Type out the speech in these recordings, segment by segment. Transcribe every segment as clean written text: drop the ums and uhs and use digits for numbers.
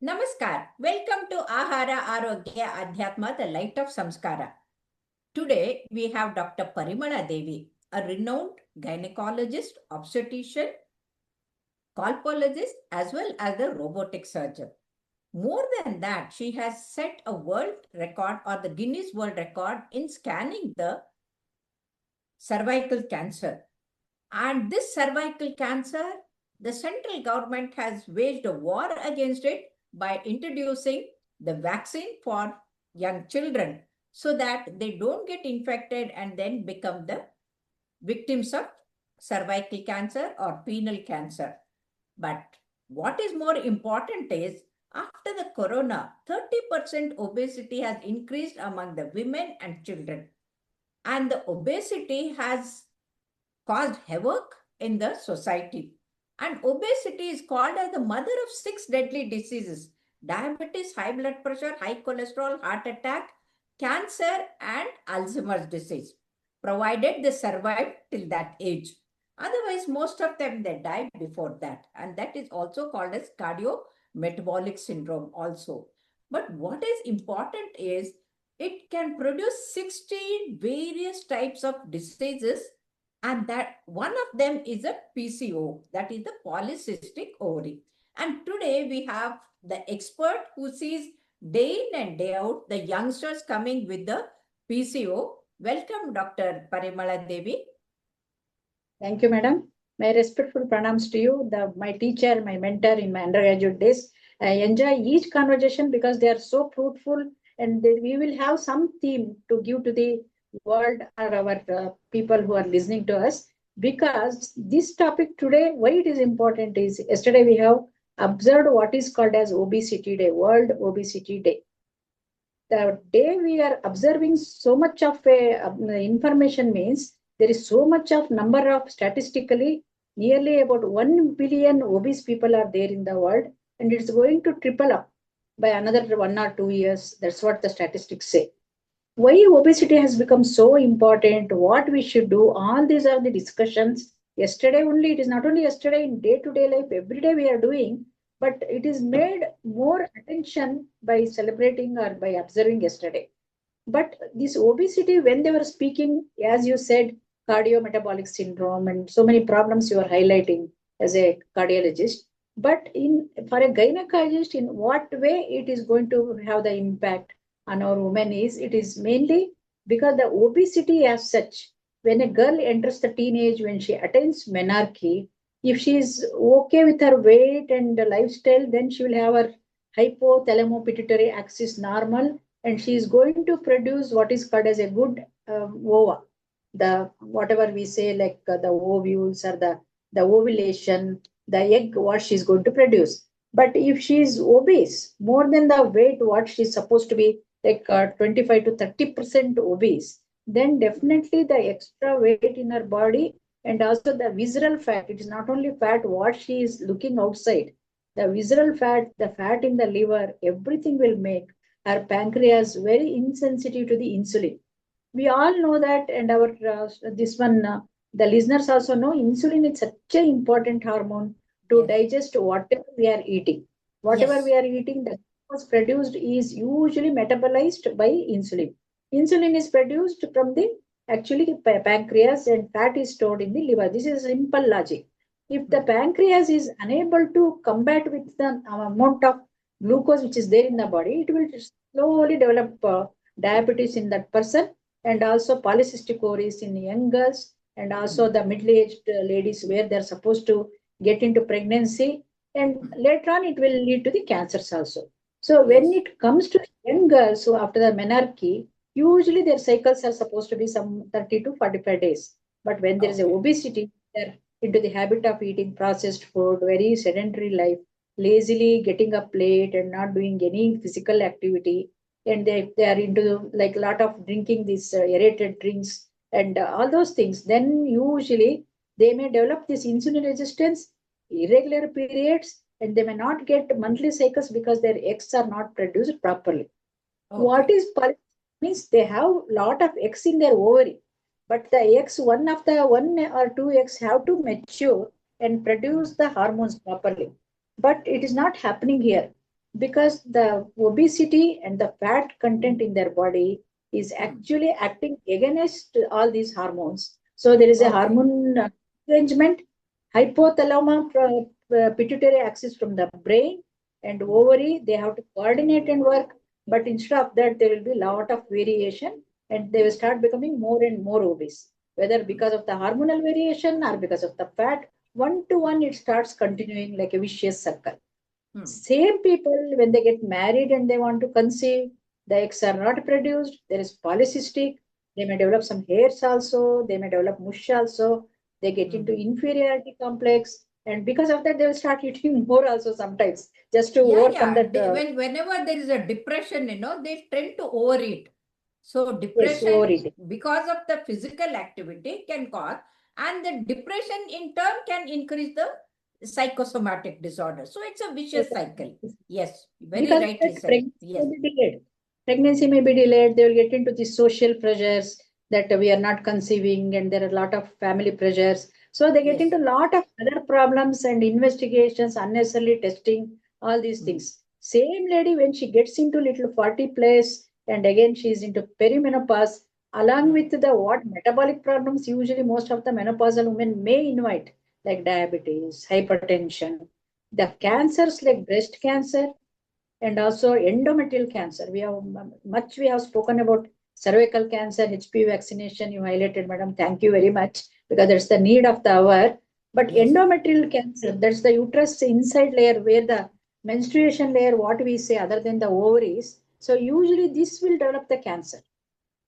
Namaskar. Welcome to Ahara Arogya Adhyatma, the light of Samskara. Today we have Dr. Parimala Devi, a renowned gynecologist, obstetrician, colpologist, as well as a robotic surgeon. More than that, she has set a world record or the Guinness World Record in scanning the cervical cancer. And this cervical cancer, the central government has waged a war against it by introducing the vaccine for young children so that they don't get infected and then become the victims of cervical cancer or penile cancer. But what is more important is after the corona, 30% obesity has increased among the women and children. And the obesity has caused havoc in the society. And obesity is called as the mother of 6 deadly diseases: diabetes, high blood pressure, high cholesterol, heart attack, cancer, and Alzheimer's disease, provided they survive till that age. Otherwise, most of them they die before that. And that is also called as cardiometabolic syndrome also. But what is important is it can produce 16 various types of diseases, and that one of them is a PCO, that is the polycystic ovary. And today we have the expert who sees day in and day out the youngsters coming with the PCO. Welcome, Dr. Parimala Devi. Thank you, madam. My respectful pranams to you, my teacher, my mentor in my undergraduate days. I enjoy each conversation because they are so fruitful, and we will have some theme to give to the world or our people who are listening to us. Because this topic today, why it is important is yesterday we have observed what is called as Obesity Day, World Obesity Day. The day we are observing so much of information means there is so much of number of statistically nearly about 1 billion obese people are there in the world, and it's going to triple up by another 1 or 2 years. That's what the statistics say. Why obesity has become so important, what we should do, all these are the discussions. Yesterday only, it is not only yesterday, in day-to-day life, every day we are doing, but it is made more attention by celebrating or by observing yesterday. But this obesity, when they were speaking, as you said, cardiometabolic syndrome and so many problems you are highlighting as a cardiologist. But in for a gynecologist, in what way it is going to have the impact on our women is it is mainly because the obesity as such, when a girl enters the teenage, when she attains menarche, if she is okay with her weight and the lifestyle, then she will have her hypothalamo-pituitary axis normal, and she is going to produce what is called as a good ova. The whatever we say like the ovules or the ovulation, the egg what she is going to produce. But if she is obese, more than the weight what she is supposed to be, like 25 to 30% obese, then definitely the extra weight in her body and also the visceral fat. It is not only fat what she is looking outside. The visceral fat, the fat in the liver, everything will make our pancreas very insensitive to the insulin. We all know that, and our this one, the listeners also know insulin is such an important hormone to Yes. digest whatever we are eating. Whatever Yes. we are eating, that was produced is usually metabolized by insulin. Insulin is produced from the actually pancreas, and fat is stored in the liver. This is simple logic. If the pancreas is unable to combat with the amount of glucose which is there in the body, it will slowly develop diabetes in that person, and also polycystic ovaries in young girls, and also the middle-aged ladies where they're supposed to get into pregnancy, and later on it will lead to the cancers also. So when Yes. it comes to young girls who after the menarche, usually their cycles are supposed to be some 30 to 45 days. But when there is a Okay. obesity, they're into the habit of eating processed food, very sedentary life, lazily getting up late and not doing any physical activity, and they are into like a lot of drinking these aerated drinks and all those things, then usually they may develop this insulin resistance, irregular periods, and they may not get monthly cycles because their eggs are not produced properly. What Okay. is means they have lot of eggs in their ovary, but the eggs, one of the 1 or 2 eggs have to mature and produce the hormones properly. But it is not happening here. because the obesity and the fat content in their body is actually acting against all these hormones. So there is a Okay. hormone arrangement, hypothalamus pituitary axis from the brain and ovary, they have to coordinate and work. But instead of that, there will be a lot of variation and they will start becoming more and more obese, whether because of the hormonal variation or because of the fat. One to one, it starts continuing like a vicious circle. Same people, when they get married and they want to conceive, the eggs are not produced. There is polycystic. They may develop some hairs also. They may develop mush also. They get into inferiority complex. And because of that, they will start eating more also sometimes just to overcome that. Whenever there is a depression, they tend to overeat. So Yes, depression, overeating. because of the physical activity, can cause, and the depression in turn can increase the psychosomatic disorder. So it's a vicious cycle. Yes, very Because of rightly that, said. pregnancy Yes. may be delayed. Pregnancy may be delayed. They will get into the social pressures that we are not conceiving, and there are a lot of family pressures. So they get Yes. into a lot of other problems and investigations, unnecessarily testing, all these things. Same lady, when she gets into little 40 place, and again she is into perimenopause, along with the what metabolic problems usually most of the menopausal women may invite, like diabetes, hypertension, the cancers like breast cancer and also endometrial cancer. We have spoken about cervical cancer, HPV vaccination. You highlighted, madam. Thank you very much because that's the need of the hour. But Yes. endometrial cancer, that's the uterus inside layer where the menstruation layer, what we say, other than the ovaries. So usually this will develop the cancer.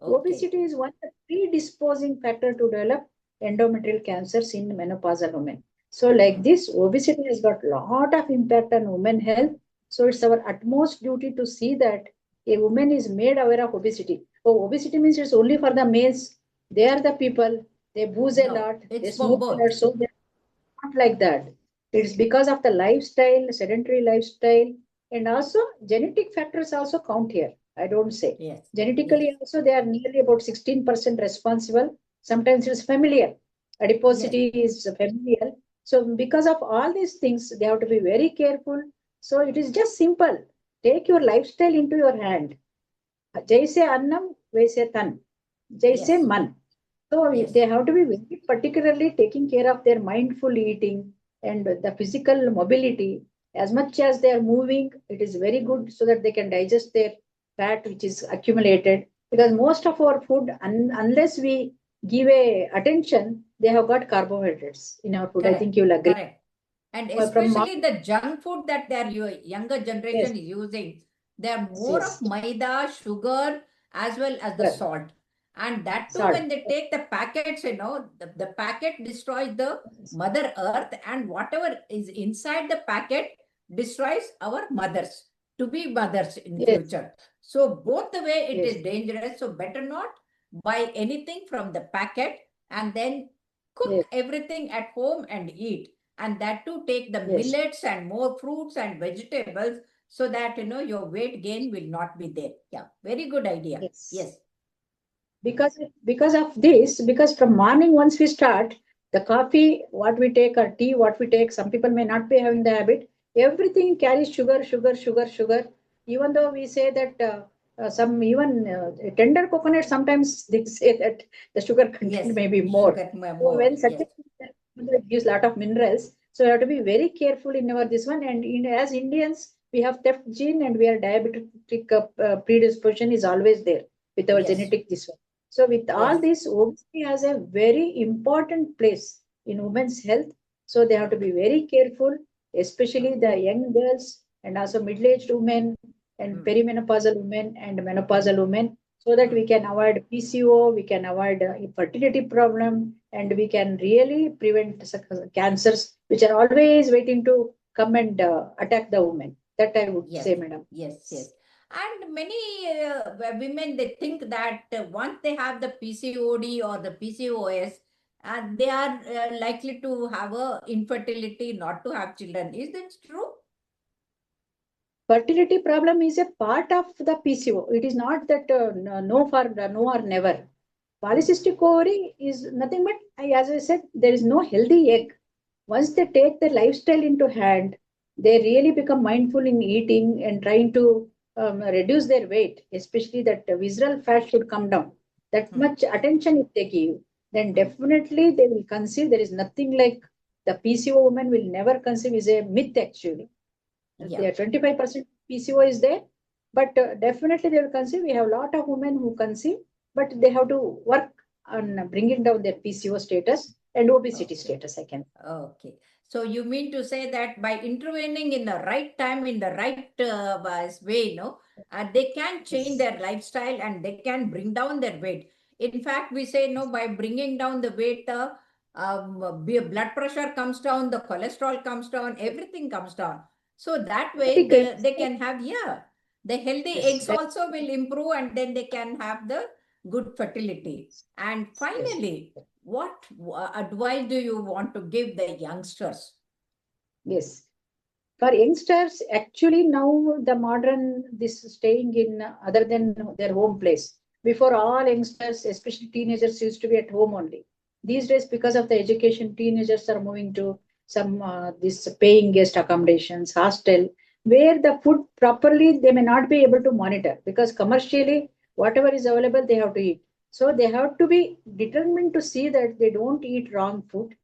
Obesity is one of the predisposing factor to develop endometrial cancers in menopausal women. So like this, obesity has got a lot of impact on women health. So it's our utmost duty to see that a woman is made aware of obesity. Oh, obesity means it's only for the males. They are the people. They booze a lot. They It's for smoke a both. lot. So they're not like that. It's because of the lifestyle, sedentary lifestyle, and also genetic factors also count here. I don't say. Yes. Genetically also, they are nearly about 16% responsible. Sometimes it's familial. Adiposity is familial. So because of all these things, they have to be very careful. So it is just simple. Take your lifestyle into your hand. Jaise annam, vaise tan. Jaise man. So they have to be very particularly taking care of their mindful eating and the physical mobility. As much as they are moving, it is very good so that they can digest their fat which is accumulated. Because most of our food, unless we give a attention, they have got carbohydrates in our food. Correct. I think you'll agree. Correct. And From especially the junk food that their younger generation is using, they are more of maida, sugar, as well as the salt. And that too, when they take the packets, the packet destroys the mother earth, and whatever is inside the packet destroys our mothers, to be mothers in future. So both the way it is dangerous. So better not buy anything from the packet and then cook everything at home and eat. And that too, take the millets and more fruits and vegetables so that your weight gain will not be there. Yeah, very good idea. Yes. Because of this, because from morning once we start, the coffee what we take or tea what we take, some people may not be having the habit. Everything carries sugar, sugar, sugar, sugar. Even though we say that some even tender coconut sometimes they say that the sugar content may be more. So when such it gives a lot of minerals, so we have to be very careful in our this one. And as Indians, we have theft gene and we are diabetic predisposition is always there with our genetic this one. So with all this, obesity has a very important place in women's health. So they have to be very careful, especially the young girls and also middle-aged women and perimenopausal women and menopausal women, so that we can avoid PCO, we can avoid fertility problem, and we can really prevent cancers which are always waiting to come and attack the woman. That I would say, madam. Yes. And many women, they think that once they have the PCOD or the PCOS, they are likely to have a infertility, not to have children. Is that true? Fertility problem is a part of the PCO. It is not that no or never. Polycystic ovary is nothing but, as I said, there is no healthy egg. Once they take their lifestyle into hand, they really become mindful in eating and trying to reduce their weight, especially that visceral fat should come down. That much attention if they give, then definitely they will conceive. There is nothing like the PCO woman will never conceive is a myth actually. Yeah. There 25% PCO is there, but definitely they will conceive. We have a lot of women who conceive, but they have to work on bringing down their PCO status and obesity Okay. status. I can. Okay. So you mean to say that by intervening in the right time, in the right way, they can change Yes. their lifestyle and they can bring down their weight. In fact, we say, by bringing down the weight, blood pressure comes down, the cholesterol comes down, everything comes down. So that way, they can have, the healthy eggs Yes. also will improve, and then they can have the good fertility. And Yes. finally, what advice do you want to give the youngsters? Yes. For youngsters, actually now the modern this staying in other than their home place. Before all youngsters, especially teenagers, used to be at home only. These days, because of the education, teenagers are moving to some this paying guest accommodations, hostel, where the food properly they may not be able to monitor because commercially whatever is available they have to eat. So they have to be determined to see that they don't eat wrong food,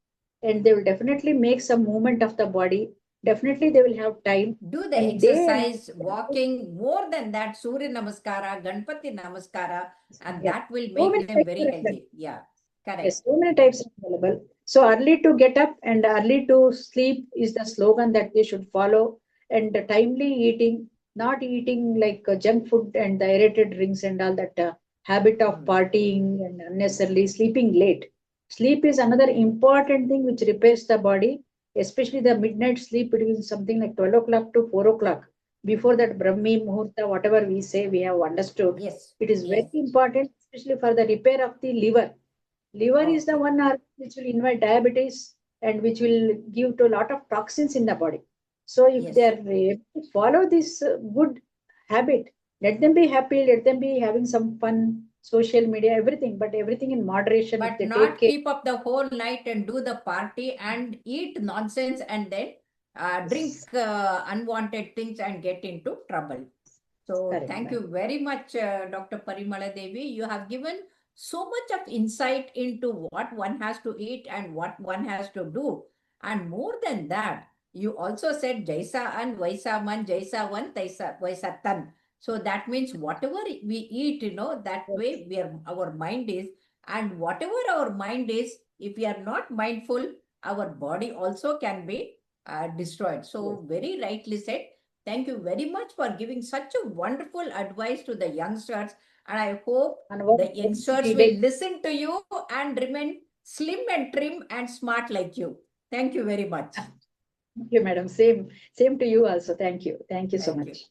and they will definitely make some movement of the body. Definitely they will have time, Do the and they exercise, walking, more than that, Surya Namaskara, Ganpati Namaskara, and yeah, that will so make many them types very are available. healthy. Yeah, Yes, correct. so many types are available. So early to get up and early to sleep is the slogan that they should follow. And the timely eating, not eating like junk food and the aerated drinks and all that habit of partying and unnecessarily sleeping late. Sleep is another important thing which repairs the body, especially the midnight sleep between something like 12 o'clock to 4 o'clock. Before that Brahmi Muhurta, whatever we say, we have understood. Yes, It is very yes. important, especially for the repair of the liver. Liver is the Okay. one organ which will invite diabetes and which will give to a lot of toxins in the body. So if they Yes. are able to follow this good habit, let them be happy, let them be having some fun, social media, everything, but everything in moderation if But they take not care. keep up the whole night and do the party and eat nonsense and then Yes, drink unwanted things and get into trouble. So correct, thank ma'am. you very much, Dr. Parimala Devi. You have given so much of insight into what one has to eat and what one has to do. And more than that, you also said Jaisa and Vaisa man, Jaisa one, Taisa Vaisa tan. So that means whatever we eat, that Yes, way our mind is, and whatever our mind is, if we are not mindful, our body also can be destroyed. yes. So very rightly said. Thank you very much for giving such a wonderful advice to the youngsters. And I hope And the youngsters obesity will day. listen to you and remain slim and trim and smart like you. Thank you very much. Thank you, madam. Same to you also. Thank you. Thank you so Thank you. much.